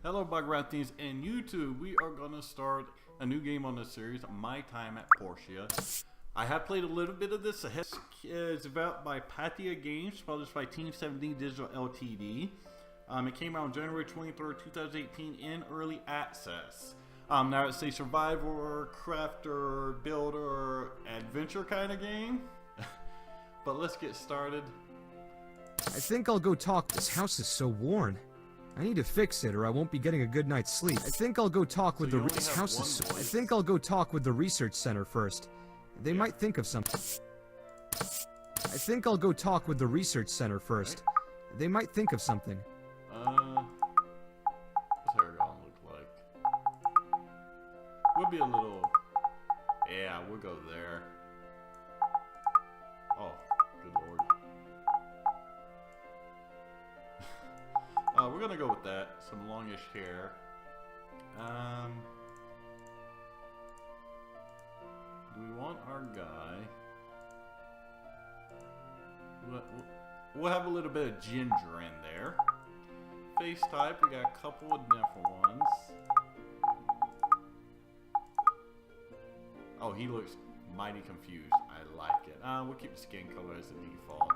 Hello Bugrathians and YouTube. We are going to start a new game on the series, My Time at Portia. I have played a little bit of this. It's developed by Pathia Games, published by Team 17 Digital Ltd. It came out on January 23rd, 2018 in early access. Now it's a survivor, crafter, builder, adventure kind of game. But let's get started. I think I'll go talk. This house is so worn. I need to fix it or I won't be getting a good night's sleep. I think I'll go talk with this house is so... I think I'll go talk with the research center first. They might think of something. I think I'll go talk with the research center first. They might think of something. What's her gonna look like? We'll be a little... Yeah, we'll go there. Oh, good lord. We're gonna go with that. Some longish hair. Do we want our guy? We'll have a little bit of ginger in there. Face type, we got a couple of different ones. Oh, he looks mighty confused. I like it. We'll keep the skin color as the default.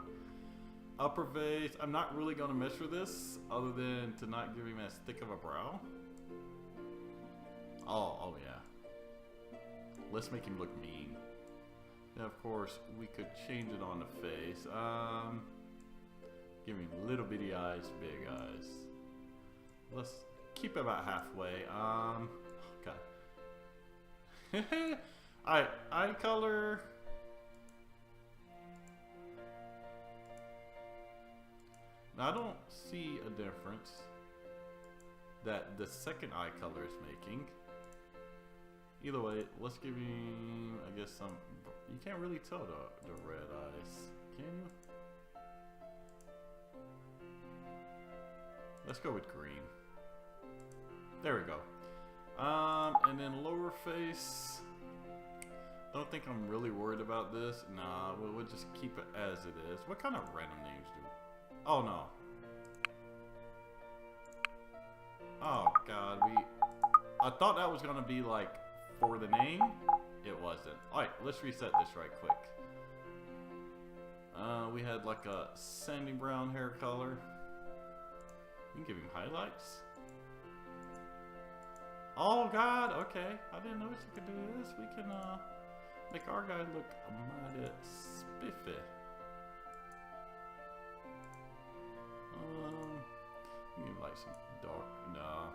Upper face, I'm not really going to mess with this other than to not give him as thick of a brow. Oh yeah. Let's make him look mean. Then of course we could change it on the face. Give him little bitty eyes, big eyes. Let's keep it about halfway. God. Alright, eye color. Now, I don't see a difference that the second eye color is making. Either way, let's give him, I guess, some... You can't really tell the red eyes, can you? Let's go with green. There we go. And then lower face. Don't think I'm really worried about this. Nah, we'll just keep it as it is. What kind of random names do we... Oh no. Oh god, I thought that was gonna be like for the name. It wasn't. Alright, let's reset this right quick. We had like a sandy brown hair color. We can give him highlights. Oh god, okay. I didn't notice you could do this. We can make our guy look mighty spiffy. You can like some dark. Nah.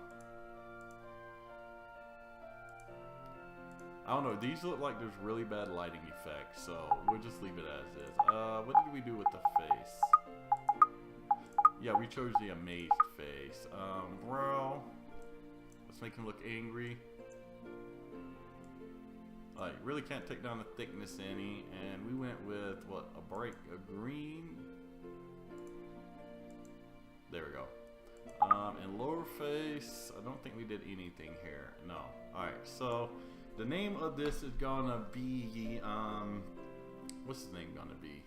I don't know. These look like there's really bad lighting effects, so we'll just leave it as is. What did we do with the face? Yeah, we chose the amazed face. Brow. Let's make him look angry. Like, really can't take down the thickness any, and we went with what, a green. There we go. And lower face, I don't think we did anything here. No. Alright, so the name of this is gonna be, what's his name gonna be?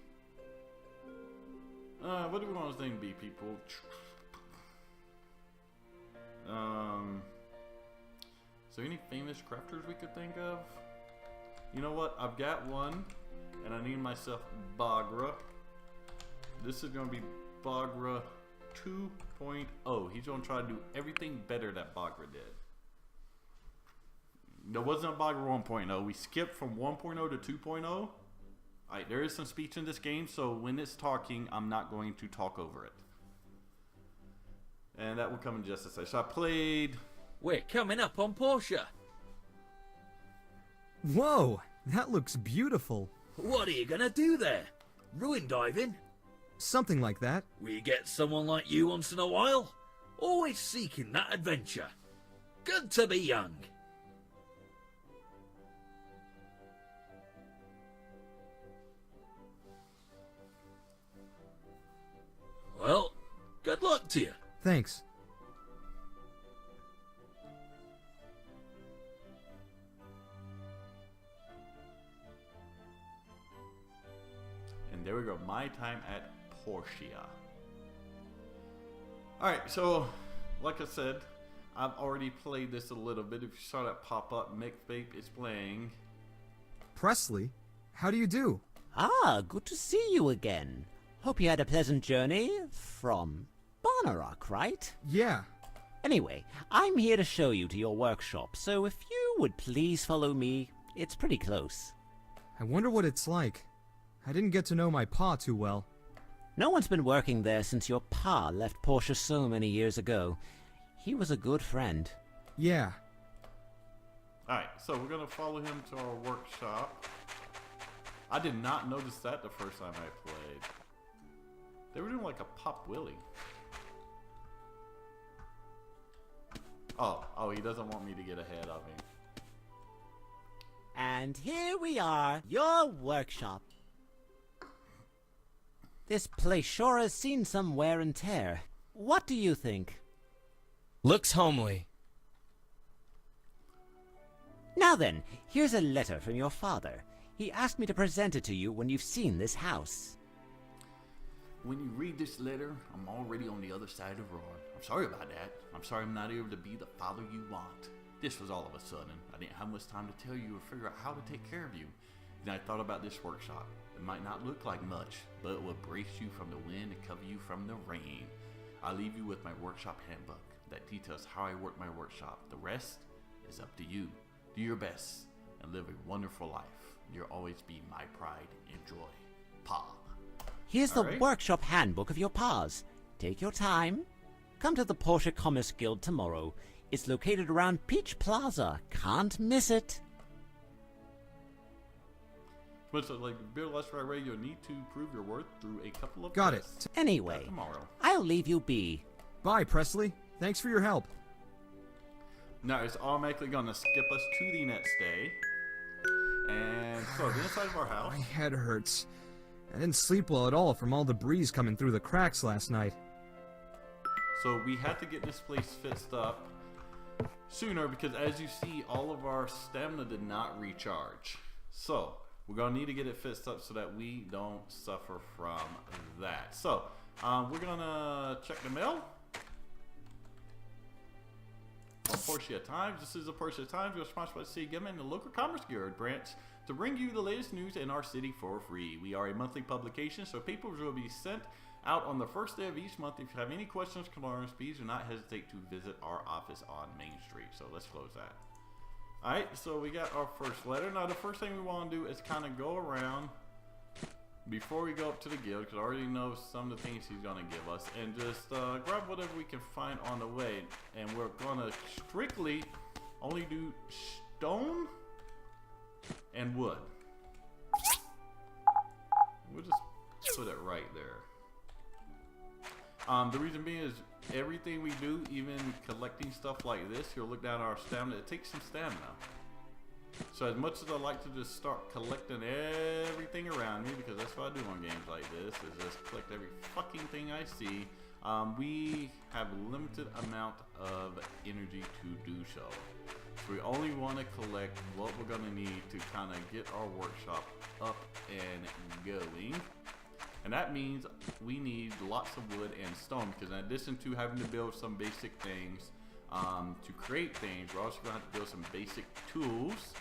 What do we want his name to be, people? So any famous crafters we could think of? You know what? I've got one, and I named myself Bagra. This is gonna be Bagra 2.0. He's gonna try to do everything better that Bagra did. There wasn't a Bagra 1.0. We skipped from 1.0 to 2.0. Alright, there is some speech in this game, so when it's talking, I'm not going to talk over it. And that will come in just a second. So I played... We're coming up on Portia. Whoa, that looks beautiful. What are you gonna do there? Ruin diving? Something like that. We get someone like you once in a while. Always seeking that adventure. Good to be young. Well, good luck to you. Thanks. And there we go. My Time at Portia. Alright, so like I said, I've already played this a little bit. If you saw that pop up, McVape is playing. Presley, how do you do? Ah, good to see you again. Hope you had a pleasant journey from Bonnerock, right? Yeah. Anyway, I'm here to show you to your workshop, so if you would please follow me, it's pretty close. I wonder what it's like. I didn't get to know my pa too well. No one's been working there since your pa left Portia so many years ago. He was a good friend. Yeah. Alright, so we're going to follow him to our workshop. I did not notice that the first time I played. They were doing like a Pop Willie. Oh, he doesn't want me to get ahead of him. And here we are, your workshop. This place sure has seen some wear and tear. What do you think? Looks homely. Now then, here's a letter from your father. He asked me to present it to you when you've seen this house. When you read this letter, I'm already on the other side of the road. I'm sorry about that. I'm sorry I'm not able to be the father you want. This was all of a sudden. I didn't have much time to tell you or figure out how to take care of you. Then I thought about this workshop. It might not look like much, but it will brace you from the wind and cover you from the rain. I'll leave you with my workshop handbook that details how I work my workshop. The rest is up to you. Do your best and live a wonderful life. You'll always be my pride and joy. Pa. Here's the Alright. workshop handbook of your pa's. Take your time. Come to the Portia Commerce Guild tomorrow. It's located around Peach Plaza. Can't miss it. But so, like Beer Let's Ride Radio, you need to prove your worth through a couple of Got it. tests. Anyway, Tomorrow. I'll leave you be. Bye, Presley. Thanks for your help. Now it's automatically gonna skip us to the next day. And so the inside of our house. My head hurts. I didn't sleep well at all from all the breeze coming through the cracks last night. So we had to get this place fixed up sooner because as you see, all of our stamina did not recharge. So we're gonna need to get it fixed up so that we don't suffer from that. So we're gonna check the mail. From Portia Times. This is the Portia Times. We're sponsored by the City Government and the local Commerce Guild branch to bring you the latest news in our city for free. We are a monthly publication, so papers will be sent out on the first day of each month. If you have any questions or concerns, please do not hesitate to visit our office on Main Street. So let's close that. Alright, so we got our first letter. Now the first thing we want to do is kind of go around before we go up to the guild, because I already know some of the things he's going to give us, and just grab whatever we can find on the way. And we're going to strictly only do stone and wood. We'll just put it right there. The reason being is everything we do, even collecting stuff like this, you'll look down at our stamina, it takes some stamina. So as much as I like to just start collecting everything around me, because that's what I do on games like this, is just collect every fucking thing I see, we have limited amount of energy to do so. So we only want to collect what we're going to need to kind of get our workshop up and going. And that means we need lots of wood and stone, because in addition to having to build some basic things, to create things, we're also going to have to build some basic tools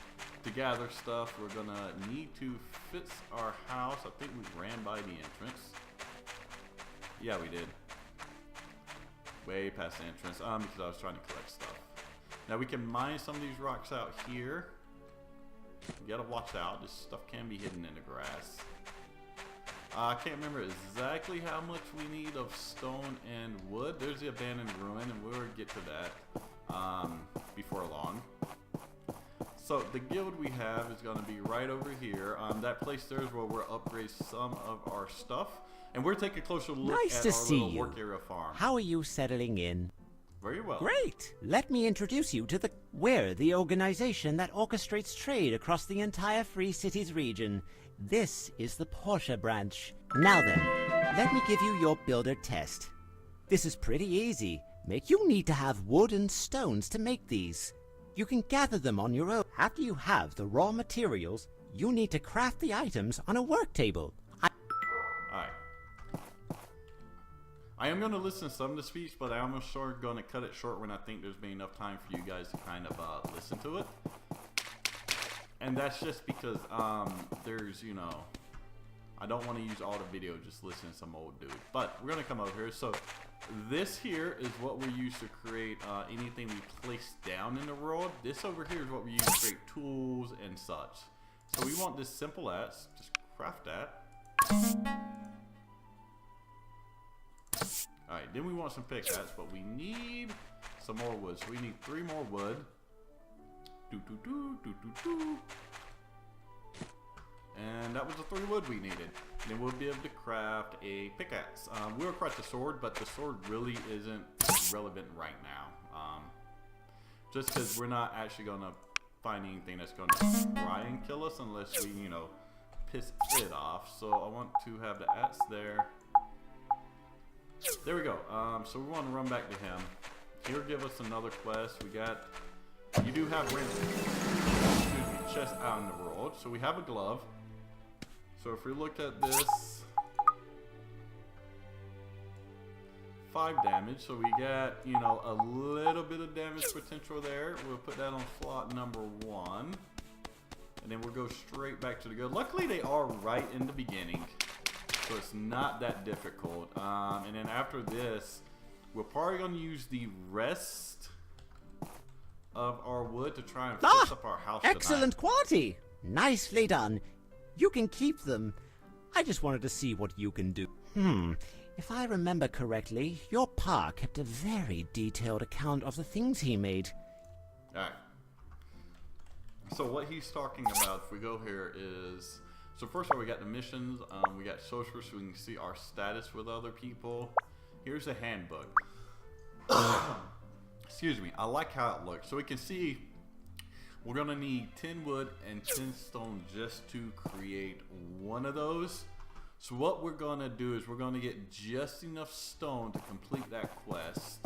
to gather stuff. We're going to need to fix our house. I think we ran by the entrance. Yeah, we did. Way past the entrance, because I was trying to collect stuff. Now we can mine some of these rocks out here. You gotta watch out, this stuff can be hidden in the grass. I can't remember exactly how much we need of stone and wood. There's the abandoned ruin, and we'll get to that before long. So the guild we have is going to be right over here. That place there is where we'll upgrade some of our stuff, and we'll take a closer look Nice at to our see little you. work area farm. How are you settling in? Very well. Great! Let me introduce you to we're the organization that orchestrates trade across the entire Free Cities region. This is the Portia branch. Now then, let me give you your builder test. This is pretty easy. You need to have wood and stones to make these. You can gather them on your own. After you have the raw materials, you need to craft the items on a work table. Alright. I I am going to listen to some of the speech, but I'm also going to cut it short when I think there's been enough time for you guys to kind of listen to it. And that's just because there's, you know, I don't want to use all the video, just listen to some old dude. But we're going to come over here. So this here is what we use to create anything we place down in the world. This over here is what we use to create tools and such. So we want this simple as, just craft that. Alright, then we want some pickaxe, but we need some more wood. So we need 3 more wood. And that was the 3 wood we needed. Then we'll be able to craft a pickaxe. We'll craft a sword, but the sword really isn't relevant right now. Just because we're not actually going to find anything that's going to try and kill us unless we, you know, piss it off. So I want to have the axe there. There we go. So we want to run back to him. He'll give us another quest. We got... You do have chests out in the world. So we have a glove. So if we look at this, 5 damage. So we got, you know, a little bit of damage potential there. We'll put that on slot number 1. And then we'll go straight back to the good. Luckily they are right in the beginning, so it's not that difficult. And then after this, we're probably going to use the rest of our wood to try and fix up our house Excellent tonight. quality. Nicely done. You can keep them. I just wanted to see what you can do. If I remember correctly, your pa kept a very detailed account of the things he made. Alright. So what he's talking about, if we go here, is... So first of all, we got the missions. We got social, so we can see our status with other people. Here's a handbook. Excuse me. I like how it looks. So we can see we're going to need 10 wood and 10 stone just to create one of those. So what we're going to do is we're going to get just enough stone to complete that quest.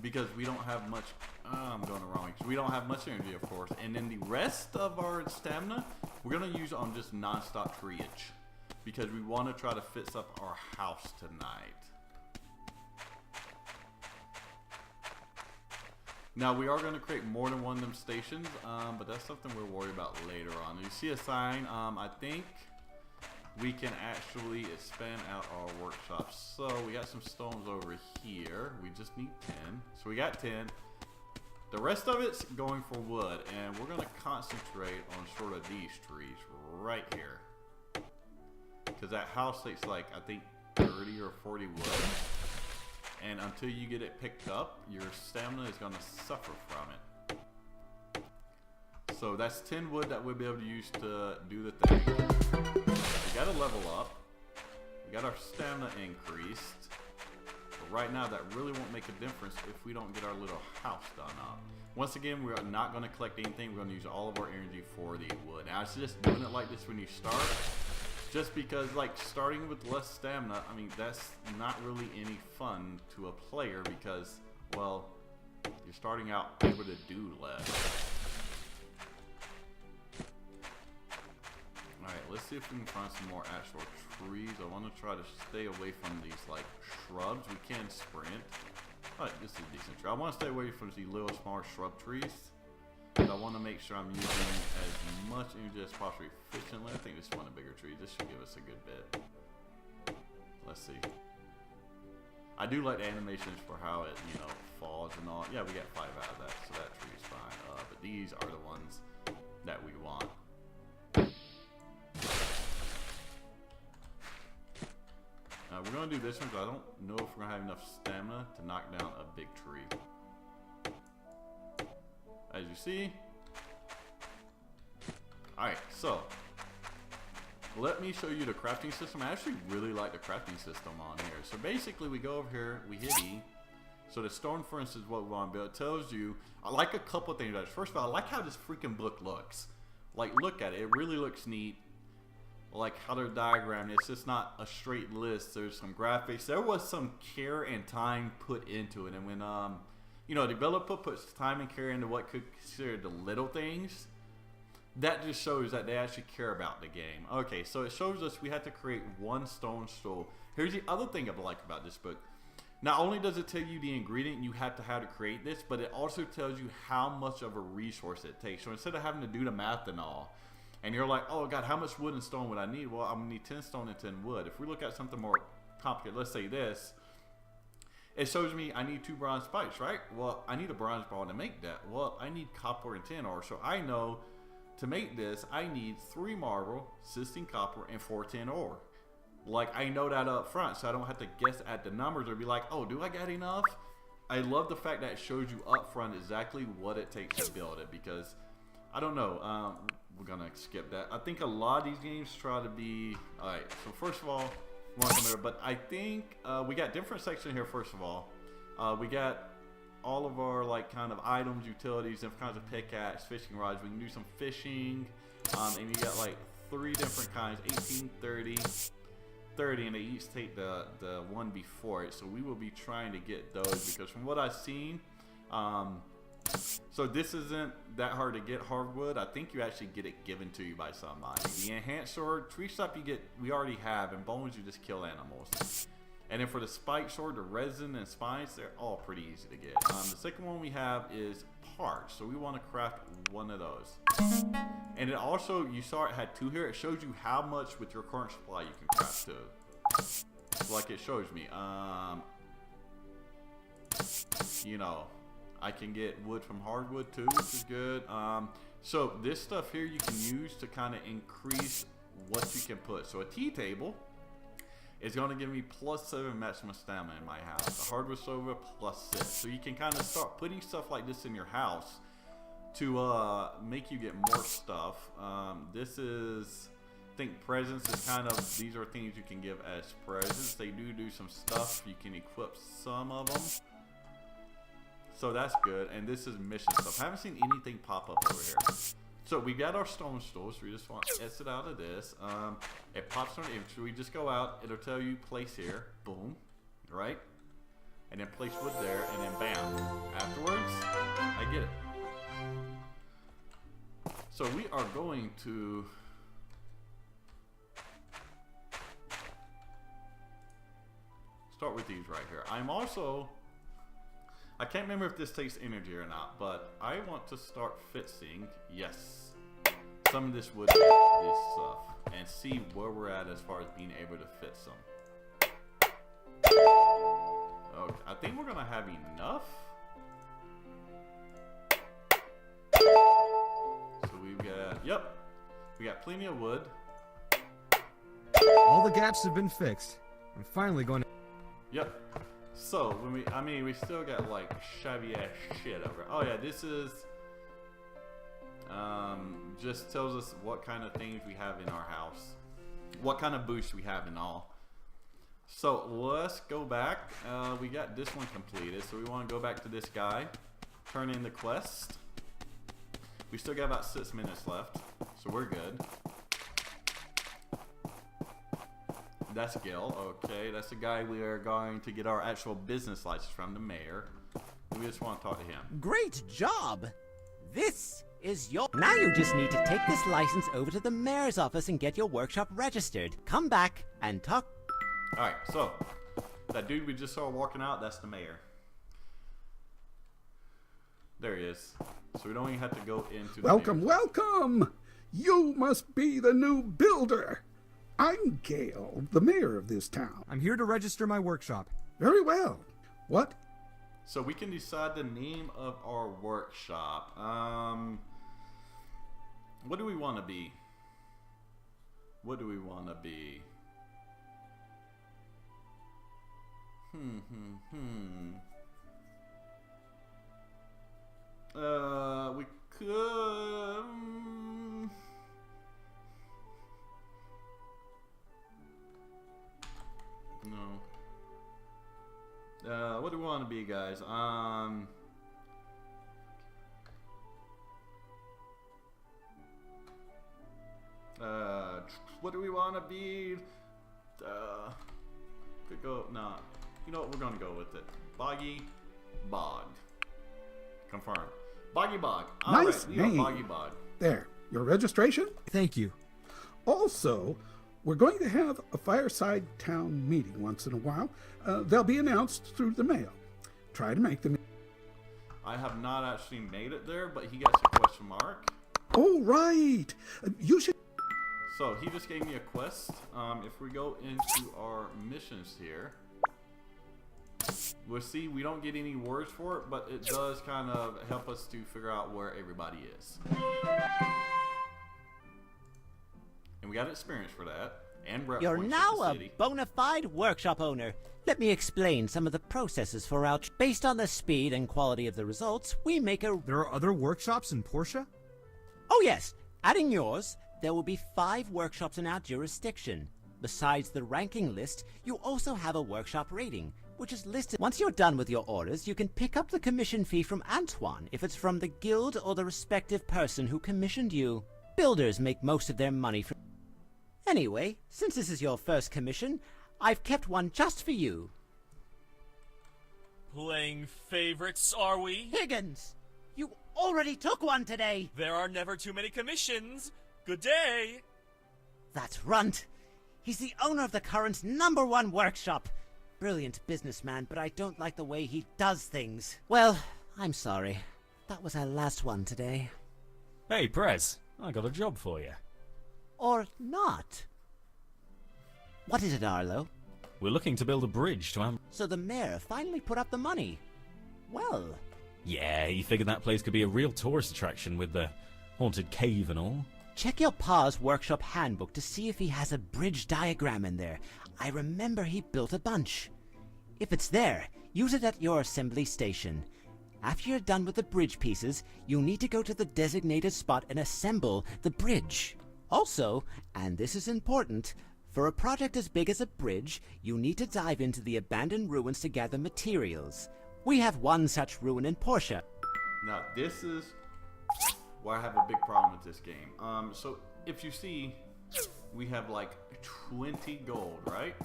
Because we don't have much... I'm going the wrong way. We don't have much energy, of course. And then the rest of our stamina, we're going to use on just non-stop treeage. Because we want to try to fix up our house tonight. Now, we are going to create more than one of them stations. But that's something we'll worry about later on. You see a sign. I think we can actually expand out our workshop. So we got some stones over here. We just need 10. So we got 10. The rest of it's going for wood, and we're going to concentrate on sort of these trees right here. Because that house takes like, I think, 30 or 40 wood. And until you get it picked up, your stamina is going to suffer from it. So that's 10 wood that we'll be able to use to do the thing. We got to level up. We got our stamina increased. But right now, that really won't make a difference if we don't get our little house done up. Once again, we're not going to collect anything. We're going to use all of our energy for the wood. Now, it's just doing it like this when you start. Just because, like, starting with less stamina, I mean, that's not really any fun to a player because, well, you're starting out able to do less. Alright, let's see if we can find some more actual trees. I want to try to stay away from these, like, shrubs. We can sprint. Alright, this is a decent tree. I want to stay away from these little, small shrub trees. But I want to make sure I'm using as much energy as possible efficiently. I think this one a bigger tree. This should give us a good bit. Let's see. I do like the animations for how it, you know, falls and all. Yeah, we got 5 out of that, so that tree's fine. But these are the ones that we want. We're going to do this one because I don't know if we're going to have enough stamina to knock down a big tree. As you see. Alright, so let me show you the crafting system. I actually really like the crafting system on here. So basically we go over here, we hit E. So the stone furnace is what we want to build. It tells you, I like a couple things. First of all, I like how this freaking book looks. Like, look at it. It really looks neat. Like how they're diagrammed. It's just not a straight list. There's some graphics. There was some care and time put into it. And when you know, a developer puts time and care into what could be considered the little things, that just shows that they actually care about the game. Okay, so it shows us we had to create one stone stool. Here's the other thing I like about this book. Not only does it tell you the ingredient you have to have to create this, but it also tells you how much of a resource it takes. So instead of having to do the math and all, and you're like, oh God, how much wood and stone would I need? Well, I'm gonna need 10 stone and 10 wood. If we look at something more complicated, let's say this, it shows me I need 2 bronze spikes, right? Well, I need a bronze ball to make that. Well, I need copper and tin ore. So I know to make this, I need 3 marble, 16 copper, and 4 tin ore. Like, I know that up front, so I don't have to guess at the numbers or be like, oh, do I got enough? I love the fact that it shows you up front exactly what it takes to build it, because I don't know. We're gonna skip that. I think a lot of these games try to be, all right, so first of all, but I think we got different sections here. First of all, we got all of our like kind of items, utilities, different kinds of pickaxe, fishing rods. We can do some fishing, and you got like 3 different kinds: 18, 30, 30, and they each take the one before it. So we will be trying to get those, because from what I've seen, so this isn't that hard to get hardwood. I think you actually get it given to you by somebody. The enhanced sword, tree stuff we already have, and bones you just kill animals. And then for the spike sword, the resin and spines, they're all pretty easy to get. The second one we have is parts, so we want to craft one of those. And it also, you saw it had 2 here. It shows you how much with your current supply you can craft too. So like it shows me, you know, I can get wood from hardwood too, which is good. So this stuff here you can use to kind of increase what you can put. So a tea table is going to give me +7 maximum stamina in my house. A hardwood sofa +6. So you can kind of start putting stuff like this in your house to make you get more stuff. This is, I think presents is kind of, these are things you can give as presents. They do some stuff. You can equip some of them. So that's good. And this is mission stuff. I haven't seen anything pop up over here. So we got our stone stools. So we just want to exit out of this. It pops on the inventory. We just go out. It'll tell you place here. Boom. Right? And then place wood there. And then bam. Afterwards, I get it. So we are going to start with these right here. I'm also, I can't remember if this takes energy or not, but I want to start fixing, yes, some of this wood, this stuff, and see where we're at as far as being able to fit some. Okay, I think we're gonna have enough. So we've got, yep, we got plenty of wood. All the gaps have been fixed. I'm finally going to... Yep. So when we still got like shabby ass shit over. Oh yeah, this is just tells us what kind of things we have in our house, what kind of boosts we have and all. So let's go back. We got this one completed, so we want to go back to this guy, turn in the quest. We still got about 6 minutes left, so we're good. That's Gil. Okay, that's the guy we are going to get our actual business license from, the mayor. We just want to talk to him. Great job! This is your... Now you just need to take this license over to the mayor's office and get your workshop registered. Come back and talk... Alright, so, that dude we just saw walking out, that's the mayor. There he is. So we don't even have to go into the Welcome, welcome! You must be the new builder. I'm Gale, the mayor of this town. I'm here to register my workshop. Very well. What? So we can decide the name of our workshop. What do we want to be? What do we want to be? We could... No. What do we want to be, guys? What do we want to be? Could go, nah. You know what, we're gonna go with it. Boggy Bog. Confirmed. Boggy Bog. Nice Alright, name. Boggy Bog. There. your registration. Thank you. Also, we're going to have a fireside town meeting once in a while. They'll be announced through the mail. Try to make them. I have not actually made it there, but he gets a question mark. Oh, right. You should. So he just gave me a quest. If we go into our missions here, we'll see we don't get any words for it, but it does kind of help us to figure out where everybody is. And we got experience for that. And rep You're points now at the a city. bona fide workshop owner. Let me explain some of the processes for our... Based on the speed and quality of the results, we make a... There are other workshops in Portia? Oh yes, adding yours, there will be 5 workshops in our jurisdiction. Besides the ranking list, you also have a workshop rating, which is listed. Once you're done with your orders, you can pick up the commission fee from Antoine if it's from the guild or the respective person who commissioned you. Builders make most of their money from... Anyway, since this is your first commission, I've kept one just for you. Playing favorites, are we? Higgins, you already took one today. There are never too many commissions. Good day. That's Runt. He's the owner of the current #1 workshop. Brilliant businessman, but I don't like the way he does things. Well, I'm sorry. That was our last one today. Hey, Prez, I got a job for you. Or not. What is it, Arlo? We're looking to build a bridge to So the mayor finally put up the money. Well, Yeah, he figured that place could be a real tourist attraction with the haunted cave and all. check your pa's workshop handbook to see if he has a bridge diagram in there. I remember he built a bunch. If it's there, use it at your assembly station. After you're done with the bridge pieces, you'll need to go to the designated spot and assemble the bridge. Also, and this is important, for a project as big as a bridge, you need to dive into the abandoned ruins to gather materials. We have one such ruin in Portia. Now this is where I have a big problem with this game. So if you see, we have like 20 gold, right?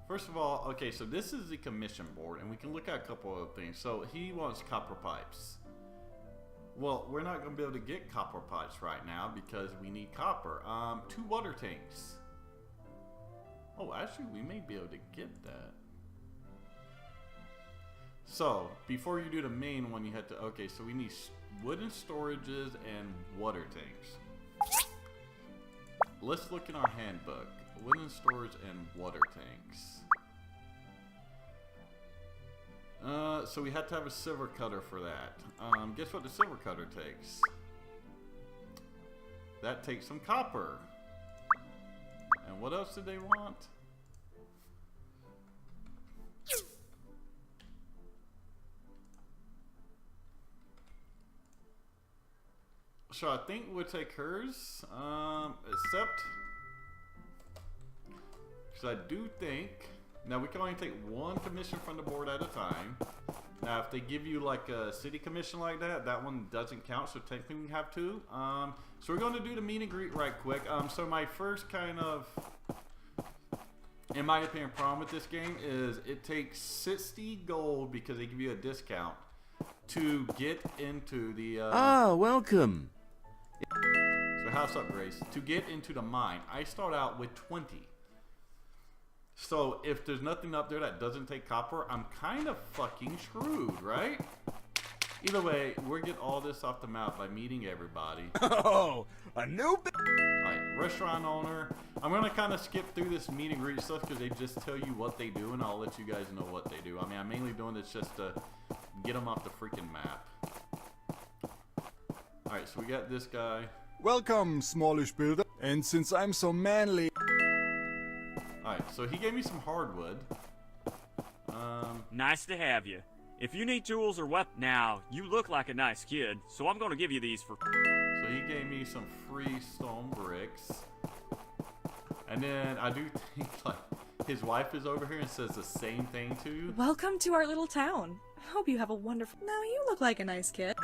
First of all, okay, so this is the commission board, and we can look at a couple of things. So he wants copper pipes. Well, we're not going to be able to get copper pipes right now because we need copper. 2 water tanks. Oh, actually, we may be able to get that. So, before you do the main one, you have to... Okay, so we need wooden storages and water tanks. Let's look in our handbook. Wooden storage and water tanks. So we had to have a silver cutter for that. Guess what the silver cutter takes? That takes some copper. And what else did they want? So I think we'll take hers, except, because I do think, now we can only take 1 commission from the board at a time. Now if they give you like a city commission like that, that one doesn't count, so technically we have 2. So we're going to do the meet and greet right quick. So my first kind of, in my opinion, problem with this game is it takes 60 gold because they give you a discount to get into the... welcome. So house upgrades. To get into the mine, I start out with 20. So if there's nothing up there that doesn't take copper, I'm kind of fucking screwed, right? Either way, we'll get all this off the map by meeting everybody. Oh, a new... Alright, restaurant owner. I'm going to kind of skip through this meet and greet stuff because they just tell you what they do, and I'll let you guys know what they do. I mean, I'm mainly doing this just to get them off the freaking map. Alright, so we got this guy. Welcome, smallish builder. And since I'm so manly... Alright, so he gave me some hardwood. Nice to have you. If you need tools or weapons... Now, you look like a nice kid, so I'm gonna give you these for... So he gave me some free stone bricks. And then I do think like his wife is over here and says the same thing to you. Welcome to our little town. Hope you have a wonderful... Now you look like a nice kid.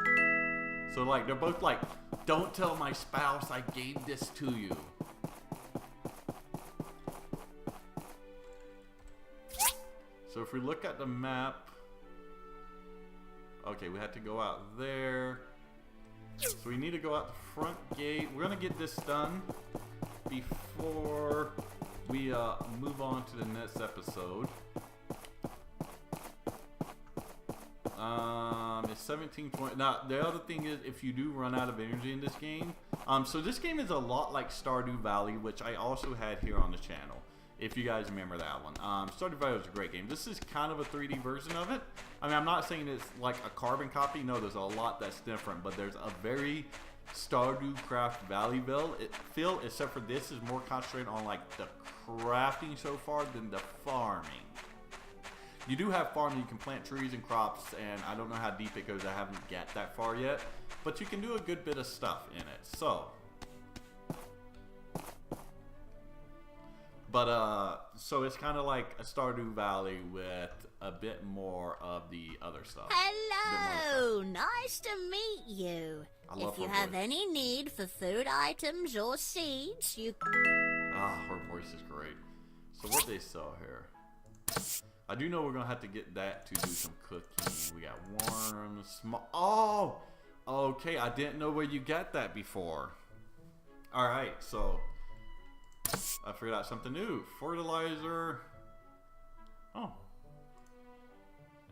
So like they're both like, don't tell my spouse I gave this to you. So if we look at the map, okay, we had to go out there. So we need to go out the front gate. We're gonna get this done before we move on to the next episode. It's 17:20. Now the other thing is, if you do run out of energy in this game, so this game is a lot like Stardew Valley, which I also had here on the channel. If you guys remember that one, Stardew Valley was a great game. This is kind of a 3D version of it. I mean, I'm not saying it's like a carbon copy. No, there's a lot that's different, but there's a very Stardew Craft Valley feel, except for this is more concentrated on like the crafting so far than the farming. You do have farming, you can plant trees and crops, and I don't know how deep it goes. I haven't got that far yet, but you can do a good bit of stuff in it. So. But, so it's kind of like a Stardew Valley with a bit more of the other stuff. Hello! Nice to meet you. If you have any need for food items or seeds, you... Ah, her voice is great. So what they sell here? I do know we're going to have to get that to do some cooking. We got worms, oh! Okay, I didn't know where you got that before. Alright, so... I figured out something new. Fertilizer. Oh.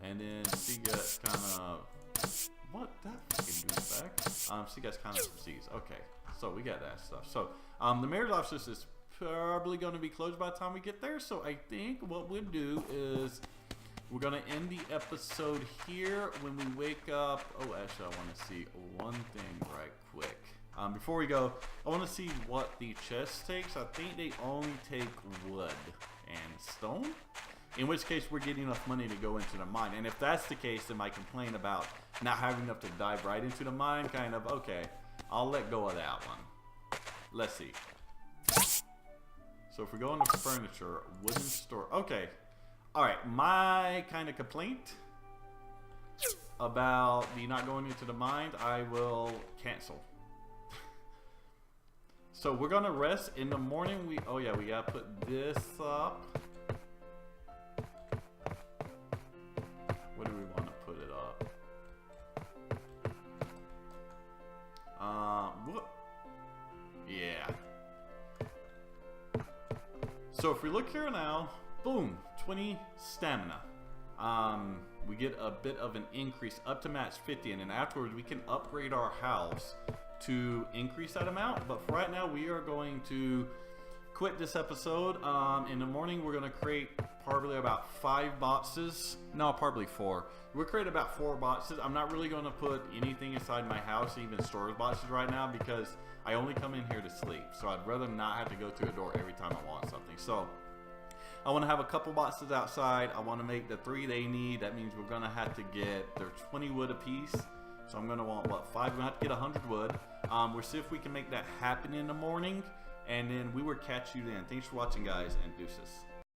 And then she gets kind of... What? That fucking goes back. She gets kind of some seeds. Okay. So we got that stuff. So, the mayor's office is probably going to be closed by the time we get there. So I think what we'll do is... We're going to end the episode here when we wake up. Oh, actually, I want to see one thing right quick. Before we go, I want to see what the chest takes. I think they only take wood and stone. In which case, we're getting enough money to go into the mine. And if that's the case, then my complaint about not having enough to dive right into the mine, kind of, okay, I'll let go of that one. Let's see. So if we go into furniture, wooden store. Okay. Alright, my kind of complaint about the not going into the mine, I will cancel. So we're gonna rest in the morning. Oh yeah, we gotta put this up. Where do we want to put it up? What? Yeah. So if we look here now, boom, 20 stamina. We get a bit of an increase up to match 50, and then afterwards we can upgrade our house to increase that amount. But for right now, we are going to quit this episode. In the morning, we're going to create probably about 5 boxes. No, probably 4. We'll create about 4 boxes. I'm not really going to put anything inside my house, even storage boxes right now, because I only come in here to sleep. So I'd rather not have to go through a door every time I want something. So I want to have a couple boxes outside. I want to make the 3 they need. That means we're going to have to get their 20 wood a piece. So I'm going to want, what, 5? We're going to have to get 100 wood. We'll see if we can make that happen in the morning. And then we will catch you then. Thanks for watching, guys, and deuces.